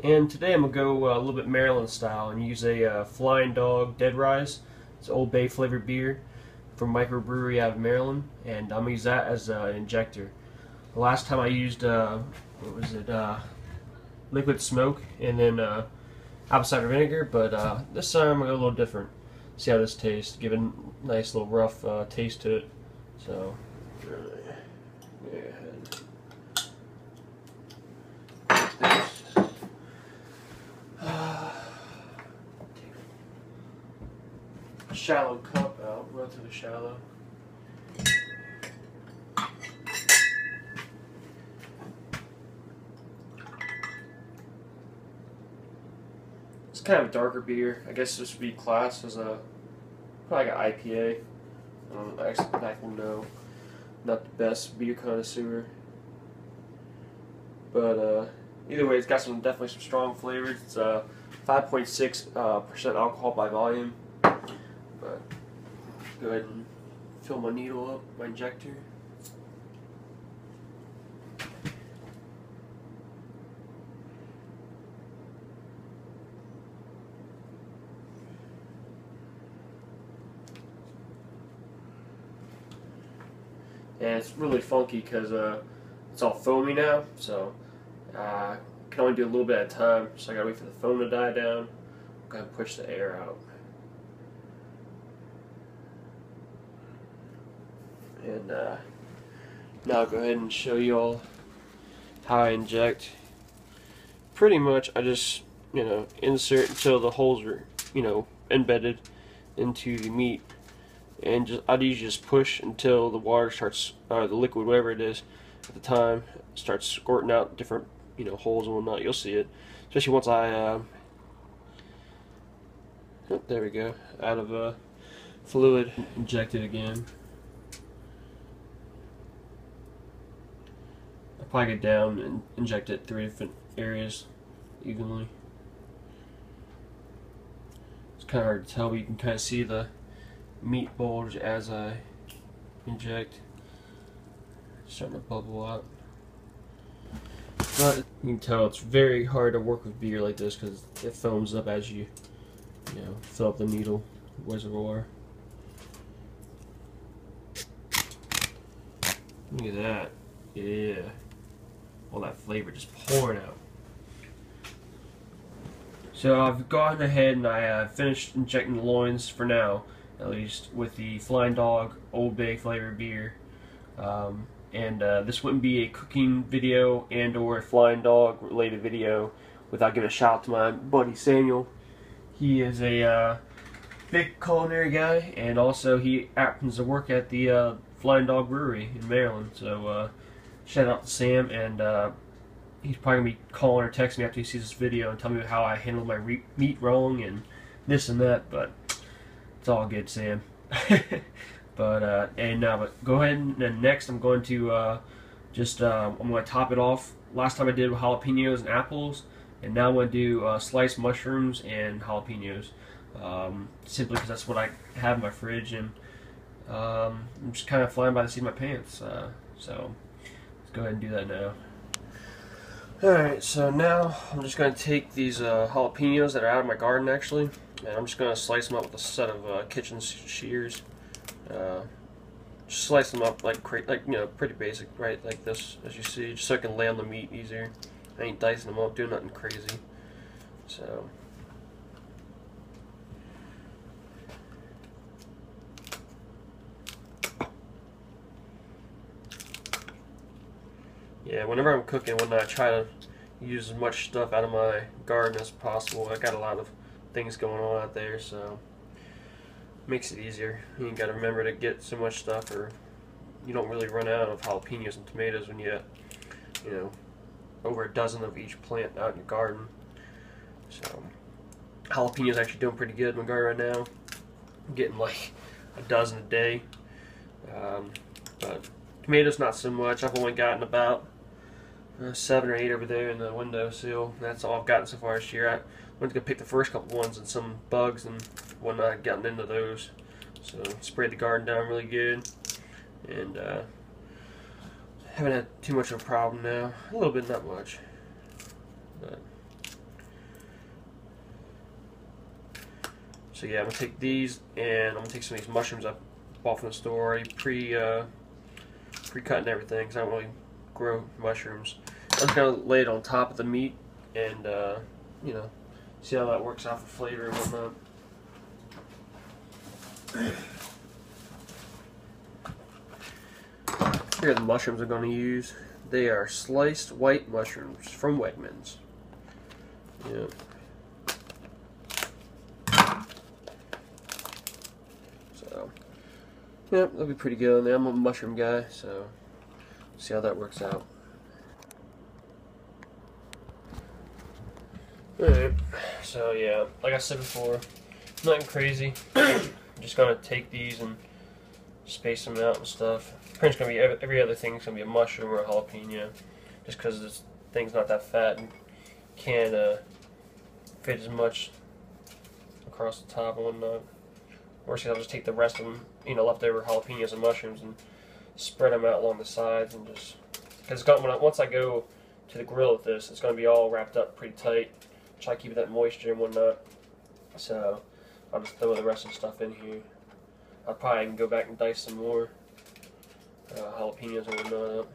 And today I'm going to go a little bit Maryland style and use a Flying Dog Dead Rise. It's Old Bay flavored beer from microbrewery out of Maryland, and I'm going to use that as an injector. The last time I used, liquid smoke and then apple cider vinegar, but this time I'm going to go a little different. See how this tastes, give it a nice little rough taste to it. So, go ahead. Shallow cup out, relatively shallow. It's kind of a darker beer. I guess this would be classed as a probably like an IPA. I don't exactly know. Not the best beer connoisseur, but either way, it's got definitely some strong flavors. It's 5.6% alcohol by volume. But go ahead and fill my needle up, my injector. And it's really funky because it's all foamy now, so I can only do a little bit at a time, so I gotta wait for the foam to die down. I'm gonna push the air out. And now I'll go ahead and show you all how I inject. Pretty much I just, insert until the holes are, embedded into the meat. And I'd usually just push until the water starts, the liquid, whatever it is at the time, starts squirting out different, holes and whatnot. You'll see it, especially once I, oh, there we go, out of fluid, inject it again. Apply it down and inject it 3 different areas evenly. It's kind of hard to tell, but you can kind of see the meat bulge as I inject. It's starting to bubble out. But you can tell it's very hard to work with beer like this because it foams up as you fill up the needle reservoir. Look at that. Yeah. All that flavor just pouring out. So I've gone ahead and I finished injecting the loins for now, at least, with the Flying Dog Old Bay flavored beer. This wouldn't be a cooking video and or a Flying Dog related video without giving a shout out to my buddy Samuel. He is a big culinary guy, and also he happens to work at the Flying Dog Brewery in Maryland. So shout out to Sam, and he's probably going to be calling or texting me after he sees this video and tell me how I handled my meat wrong and this and that, but it's all good, Sam. But go ahead and then next I'm going to I'm going to top it off. Last time I did jalapenos and apples, and now I'm going to do sliced mushrooms and jalapenos. Simply because that's what I have in my fridge, and I'm just kind of flying by the seat of my pants. So let's go ahead and do that now. Alright, so now I'm just going to take these jalapenos that are out of my garden actually, and I'm just going to slice them up with a set of kitchen shears. Just slice them up like pretty basic, right, like this, as you see, just so I can lay on the meat easier. I ain't dicing them up, doing nothing crazy. So yeah, whenever I'm cooking, when I try to use as much stuff out of my garden as possible, I got a lot of things going on out there, so makes it easier. You ain't got to remember to get so much stuff, or you don't really run out of jalapenos and tomatoes when you have, over a dozen of each plant out in your garden. So jalapenos actually doing pretty good in my garden right now. I'm getting like a dozen a day. But tomatoes not so much. I've only gotten about 7 or 8 over there in the windowsill. That's all I've gotten so far this year. I went to go pick the first couple ones, and some bugs and whatnot gotten into those. So sprayed the garden down really good, and haven't had too much of a problem now. A little bit, not much, but So yeah, I'm gonna take these and I'm gonna take some of these mushrooms I bought from the store already pre-cut and everything, because I don't really grow mushrooms. I'm just gonna lay it on top of the meat and you know, see how that works out for flavor and whatnot. Here are the mushrooms I'm going to use. They are sliced white mushrooms from Wegmans. Yep. So, yep, that'll be pretty good. I'm a mushroom guy, so see how that works out. Alright, so yeah, like I said before, nothing crazy. I'm just going to take these and space them out and stuff. Pretty much going to be every other thing's going to be a mushroom or a jalapeno, just because this thing's not that fat and can't fit as much across the top and whatnot. Worst case, I'll just take the rest of them, you know, leftover jalapenos and mushrooms and spread them out along the sides, and just because once I go to the grill with this, it's going to be all wrapped up pretty tight. Try to keep that moisture and whatnot. So I'll just throw the rest of the stuff in here. I'll probably can go back and dice some more jalapenos and whatnot.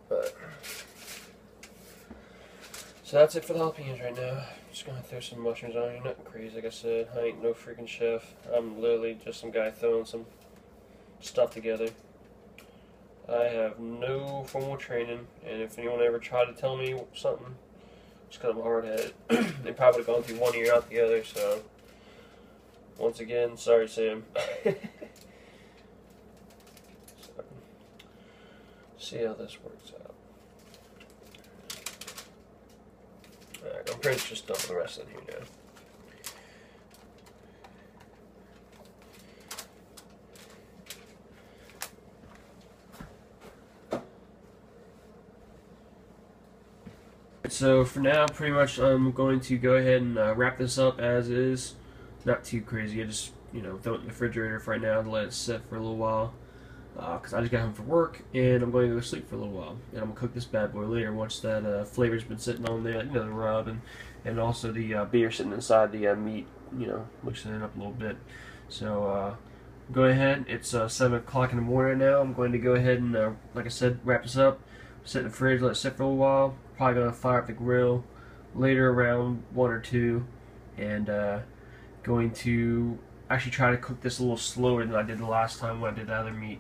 But so that's it for the jalapenos right now. Just gonna throw some mushrooms on here. Nothing crazy, like I said. I ain't no freaking chef. I'm literally just some guy throwing some stuff together. I have no formal training, and if anyone ever tried to tell me something, just because I'm hard-headed, they probably would have gone through one ear out the other. So once again, sorry, Sam. So, see how this works out. Alright, I'm pretty much just dumping the rest in here now. So for now, pretty much I'm going to go ahead and wrap this up as is. Not too crazy. I just, you know, throw it in the refrigerator for right now and let it sit for a little while. Because I just got home from work and I'm going to go to sleep for a little while. And I'm going to cook this bad boy later once that flavor's been sitting on there, you know, the rub and also the beer sitting inside the meat, you know, mixing it up a little bit. So go ahead. It's 7 o'clock in the morning now. I'm going to go ahead and, like I said, wrap this up. Sit in the fridge, let it sit for a little while. Probably going to fire up the grill later around 1 or 2. And going to actually try to cook this a little slower than I did the last time when I did the other meat.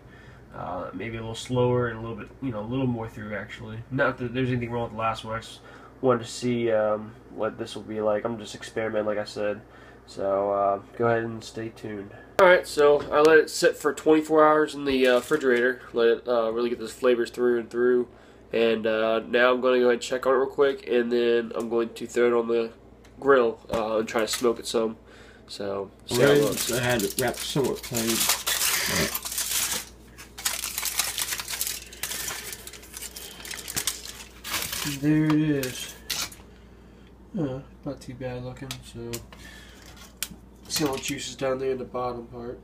Maybe a little slower and a little bit, you know, a little more through actually. Not that there's anything wrong with the last one. I just wanted to see what this will be like. I'm just experimenting, like I said. So go ahead and stay tuned. Alright, so I let it sit for 24 hours in the refrigerator. Let it really get those flavors through and through. And now I'm going to go ahead and check on it real quick, and then I'm going to throw it on the grill and try to smoke it some. So, see how it looks. I had it wrapped somewhat tight. There it is. Not too bad looking. So, see all the juices down there in the bottom part.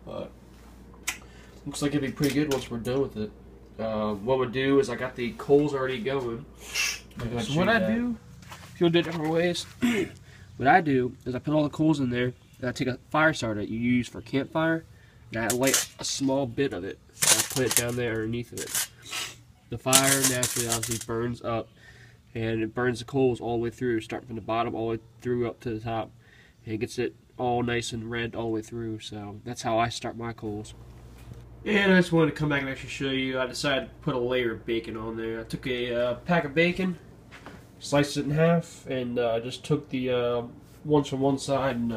But looks like it'd be pretty good once we're done with it. What we'll do is I got the coals already going. So what I do, people do it different ways. What I do is I put all the coals in there, and I take a fire starter that you use for campfire, and I light a small bit of it, and I put it down there underneath of it. The fire naturally obviously burns up, and it burns the coals all the way through, starting from the bottom all the way through up to the top, and it gets it all nice and red all the way through. So that's how I start my coals. And I just wanted to come back and actually show you, I decided to put a layer of bacon on there. I took a pack of bacon, sliced it in half, and just took the ones from one side and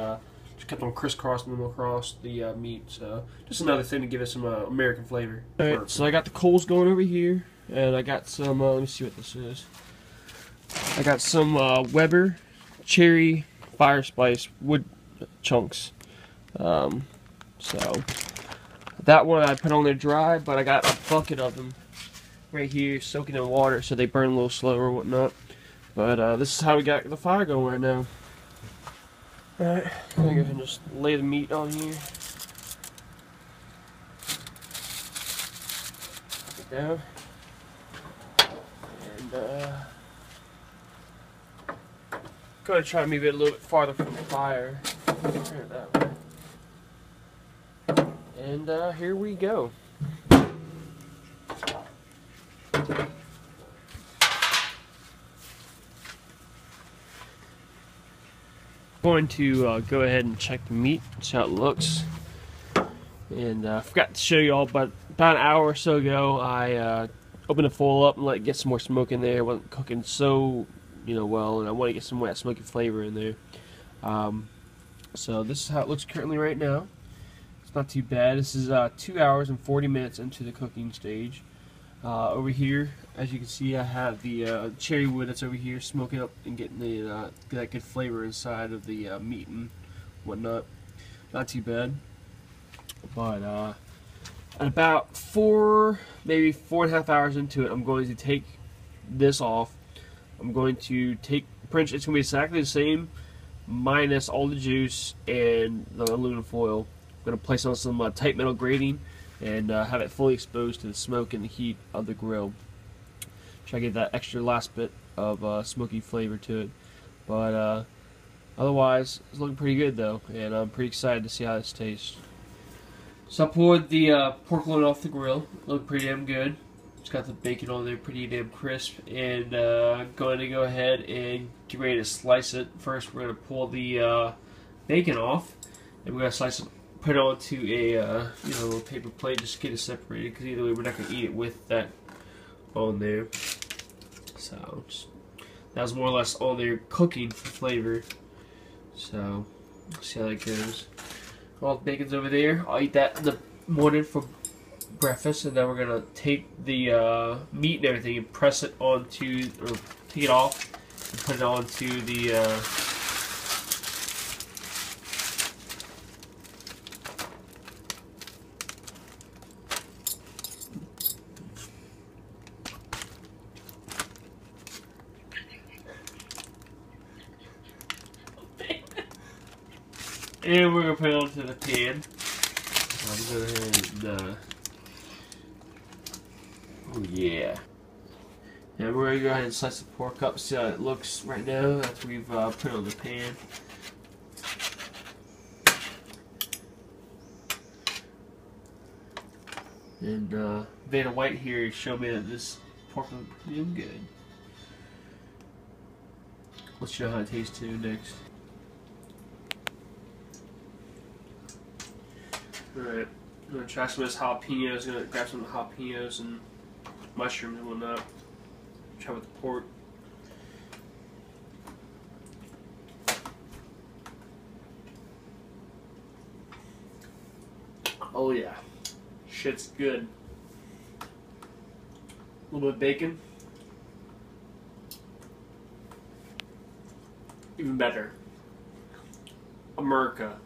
just kept on crisscrossing them across the meat. So just another thing to give it some American flavor. Alright, so I got the coals going over here, and I got some, let me see what this is. I got some Weber cherry fire spice wood chunks. So that one I put on there dry, but I got a bucket of them right here soaking in water so they burn a little slower and whatnot. But this is how we got the fire going right now. Alright, I'm gonna go ahead and just lay the meat on here. Put it down. And Gonna try to move it a little bit farther from the fire. Turn it that way. And here we go. Going to go ahead and check the meat, see how it looks. And I forgot to show you all, but about an hour or so ago, I opened the foil up and let it get some more smoke in there. It wasn't cooking so, well, and I want to get some of that smoky flavor in there. So this is how it looks currently right now. It's not too bad. This is 2 hours and 40 minutes into the cooking stage. Over here, as you can see, I have the cherry wood that's over here smoking up and getting that good flavor inside of the meat and whatnot. Not too bad. But at about 4, maybe 4.5 hours into it, I'm going to take this off. I'm going to take, pretty much it's going to be exactly the same, minus all the juice and the aluminum foil. I'm going to place on some tight metal grating and have it fully exposed to the smoke and the heat of the grill. Try to get that extra last bit of smoky flavor to it. But otherwise, it's looking pretty good though, and I'm pretty excited to see how this tastes. So I poured the pork loin off the grill. Looked pretty damn good. It's got the bacon on there, pretty damn crisp. And I'm going to go ahead and get ready to slice it. First, we're going to pull the bacon off, and we're going to slice it, put it onto a little paper plate, just to get it separated. Because either way, we're not going to eat it with that on there. So that was more or less all there cooking for flavor. So let's see how that goes. All the bacon's over there. I'll eat that in the morning for breakfast, and then we're gonna take the meat and everything and press it onto, or take it off and put it onto the and we're going to put it onto the pan. I'm going to go ahead and, oh yeah. And we're going to go ahead and slice the pork up, see how it looks right now after we've put it on the pan. And Vanna White here showed me that this pork looks pretty good. Let's show how it tastes too next. Alright, I'm going to try some of this jalapenos. I'm going to grab some jalapenos and mushrooms and whatnot. Try with the pork. Oh yeah, shit's good. A little bit of bacon. Even better. America.